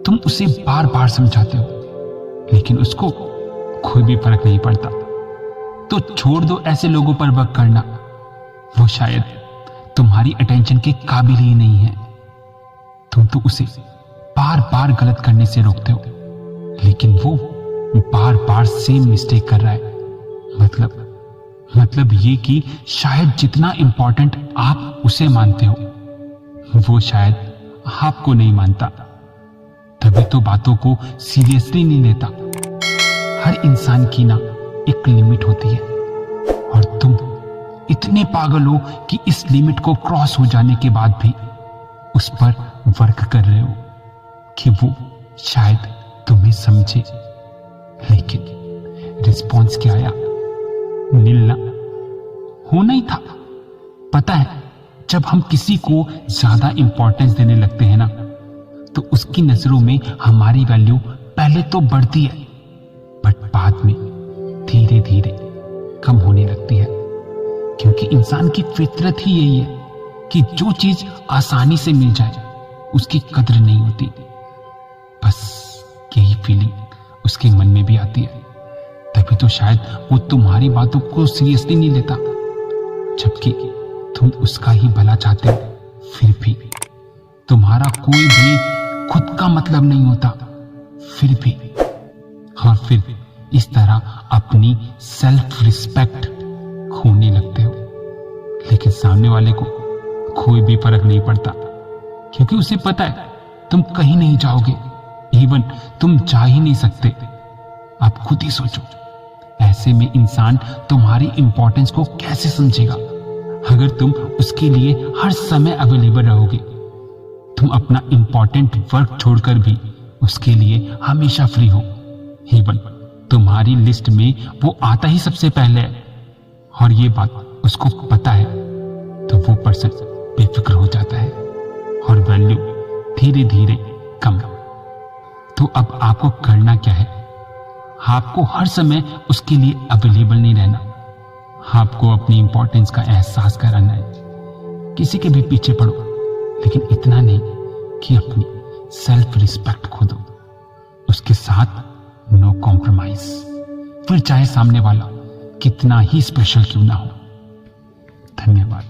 तुम उसे बार बार समझाते हो, लेकिन उसको कोई भी फर्क नहीं पड़ता। तो छोड़ दो ऐसे लोगों पर वर्क करना, वो शायद तुम्हारी अटेंशन के काबिल ही नहीं है। तुम तो उसे बार बार गलत करने से रोकते हो, लेकिन वो बार बार सेम मिस्टेक कर रहा है। मतलब ये कि शायद जितना इंपॉर्टेंट आप उसे मानते हो, वो शायद आपको नहीं मानता। तभी तो बातों को सीरियसली नहीं लेता। हर इंसान की ना एक लिमिट होती है, और तुम इतने पागल हो कि इस लिमिट को क्रॉस हो जाने के बाद भी उस पर वर्क कर रहे हो कि वो शायद तुम्हें समझे। लेकिन रिस्पॉन्स क्या आया? नील ना। होना ही था। पता है, जब हम किसी को ज्यादा इंपॉर्टेंस देने लगते हैं ना, तो उसकी नजरों में हमारी वैल्यू पहले तो बढ़ती है, बट बाद में धीरे धीरे कम होने लगती है। क्योंकि इंसान की फितरत ही यही है कि जो चीज आसानी से मिल जाए उसकी कद्र नहीं होती। बस यही फीलिंग उसके मन में भी आती है। तभी तो शायद वो तुम्हारी बातों को सीरियसली नहीं लेता, जबकि तुम उसका ही भला चाहते हो। फिर भी तुम्हारा कोई भी खुद का मतलब नहीं होता, फिर भी। और फिर इस तरह अपनी सेल्फ रिस्पेक्ट खोने लगते हो। लेकिन सामने वाले को कोई भी फर्क नहीं पड़ता, क्योंकि उसे पता है तुम कहीं नहीं जाओगे। इवन तुम जा ही नहीं सकते। आप खुद ही सोचो, ऐसे में इंसान तुम्हारी इंपॉर्टेंस को कैसे समझेगा अगर तुम उसके लिए हर समय अवेलेबल रहोगे। तुम अपना इंपॉर्टेंट वर्क छोड़कर भी उसके लिए हमेशा फ्री हो। इवन तुम्हारी लिस्ट में वो आता ही सबसे पहले है, और ये बात उसको पता है, तो वो पर्सन बेफिक्र हो जाता है और वैल्यू धीरे धीरे कम। तो अब आपको करना क्या है? आपको हर समय उसके लिए अवेलेबल नहीं रहना। आपको अपनी इंपॉर्टेंस का एहसास कराना है। किसी के भी पीछे पड़ो, लेकिन इतना नहीं कि अपनी सेल्फ रिस्पेक्ट खो दो। उसके साथ नो कॉम्प्रोमाइज, फिर चाहे सामने वाला कितना ही स्पेशल क्यों ना हो। धन्यवाद।